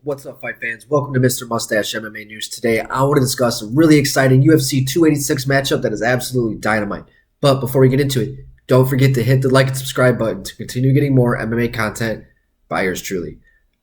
What's up, fight fans? Welcome to Mr. Mustache MMA News. Today, I want to discuss a really exciting UFC 286 matchup that is absolutely dynamite. But before we get into it, don't forget to hit the like and subscribe button to continue getting more MMA content by yours truly.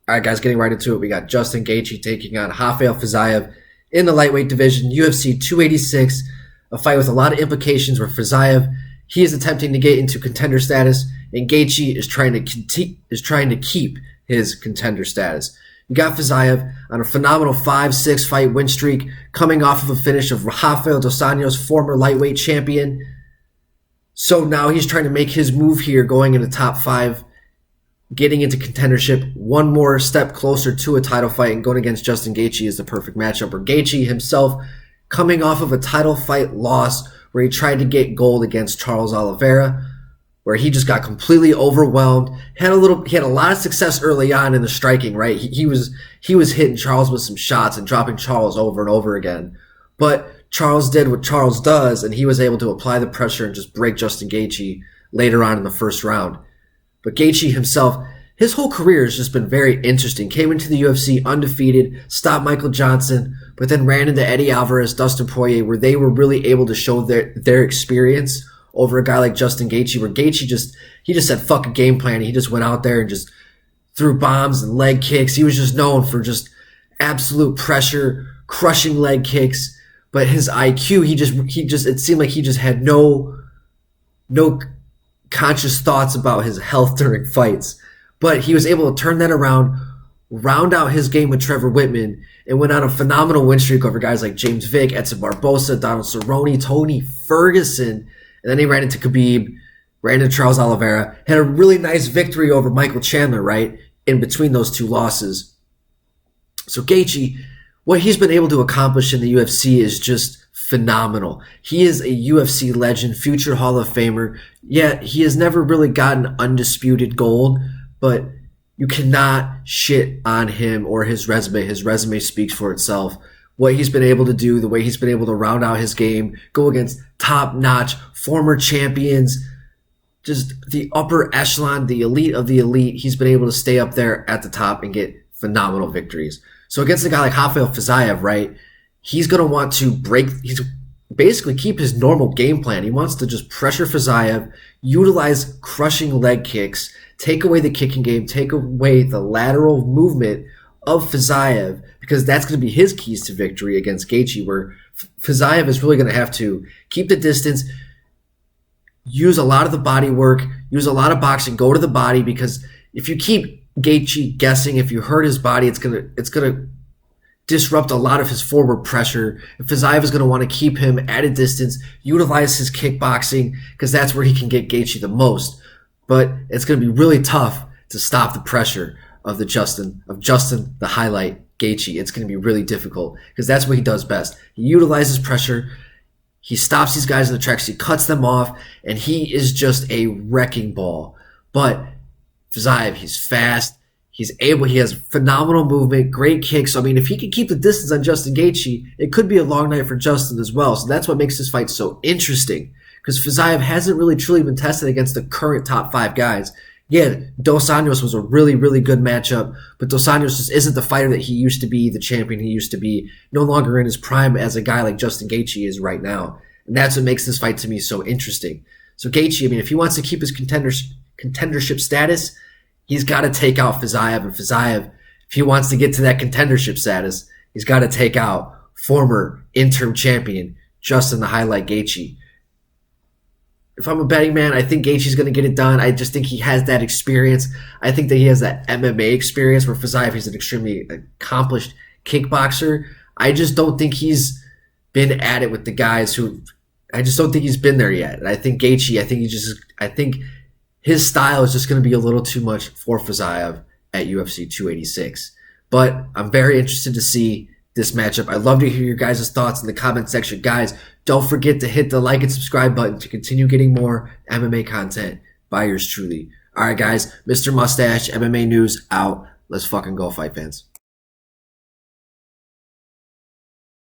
All right, guys, getting right into it. We got Justin Gaethje taking on Rafael Fizaev in the lightweight division, UFC 286, a fight with a lot of implications where Fizaev, he is attempting to get into contender status, and Gaethje is trying to keep his contender status. You got Fizaev on a phenomenal 5-6 fight win streak, coming off of a finish of Rafael dos Anjos, former lightweight champion. So now he's trying to make his move here, going into top 5, getting into contendership, one more step closer to a title fight, and going against Justin Gaethje is the perfect matchup. Or Gaethje himself, coming off of a title fight loss where he tried to get gold against Charles Oliveira, where he just got completely overwhelmed. He had a lot of success early on in the striking, right? He was hitting Charles with some shots and dropping Charles over and over again. But Charles did what Charles does, and he was able to apply the pressure and just break Justin Gaethje later on in the first round. But Gaethje himself, his whole career has just been very interesting. Came into the UFC undefeated, stopped Michael Johnson, but then ran into Eddie Alvarez, Dustin Poirier, where they were really able to show their experience over a guy like Justin Gaethje, where Gaethje just said fuck a game plan. He just went out there and just threw bombs and leg kicks. He was just known for just absolute pressure, crushing leg kicks. But his IQ, it seemed like he just had no conscious thoughts about his health during fights. But he was able to turn that around, round out his game with Trevor Whitman, and went on a phenomenal win streak over guys like James Vick, Edson Barbosa, Donald Cerrone, Tony Ferguson. And then he ran into Khabib, ran into Charles Oliveira, had a really nice victory over Michael Chandler, right, in between those two losses. So Gaethje, what he's been able to accomplish in the UFC is just phenomenal. He is a UFC legend, future Hall of Famer, yet he has never really gotten undisputed gold, but you cannot shit on him or his resume. His resume speaks for itself. What he's been able to do, the way he's been able to round out his game, go against top-notch former champions, just the upper echelon, the elite of the elite. He's been able to stay up there at the top and get phenomenal victories. So against a guy like Rafael Fizaev, right, he's going to want to he's basically keep his normal game plan. He wants to just pressure Fizaev, utilize crushing leg kicks, take away the kicking game, take away the lateral movement of Fizaev, because that's going to be his keys to victory against Gaethje, where Fizaev is really going to have to keep the distance, use a lot of the body work, use a lot of boxing, go to the body, because if you keep Gaethje guessing, if you hurt his body, it's going to disrupt a lot of his forward pressure. And Fizaev is going to want to keep him at a distance, utilize his kickboxing, because that's where he can get Gaethje the most. But it's going to be really tough to stop the pressure of Justin the highlight Gaethje. It's going to be really difficult because that's what he does best. He utilizes pressure. He stops these guys in the tracks. He cuts them off, and he is just a wrecking ball. But Fizaev, he's fast. He has phenomenal movement, great kicks. So, I mean, if he can keep the distance on Justin Gaethje, it could be a long night for Justin as well. So that's what makes this fight so interesting, because Fizaev hasn't really truly been tested against the current top 5 guys. Yeah, Dos Anjos was a really, really good matchup, but Dos Anjos just isn't the fighter that he used to be, the champion he used to be, no longer in his prime as a guy like Justin Gaethje is right now. And that's what makes this fight to me so interesting. So Gaethje, I mean, if he wants to keep his contendership status, he's got to take out Fizaev. And Fizaev, if he wants to get to that contendership status, he's got to take out former interim champion Justin the Highlight Gaethje. If I'm a betting man, I think Gaethje's going to get it done. I just think he has that experience. I think that he has that MMA experience, where Fizaev, he's an extremely accomplished kickboxer. I just don't think he's been at it with the guys I just don't think he's been there yet. And I think Gaethje, I think his style is just going to be a little too much for Fizaev at UFC 286. But I'm very interested to see this matchup. I'd love to hear your guys' thoughts in the comment section. Guys, don't forget to hit the like and subscribe button to continue getting more MMA content by yours truly. All right, guys, Mr. Mustache, MMA News out. Let's fucking go, fight fans.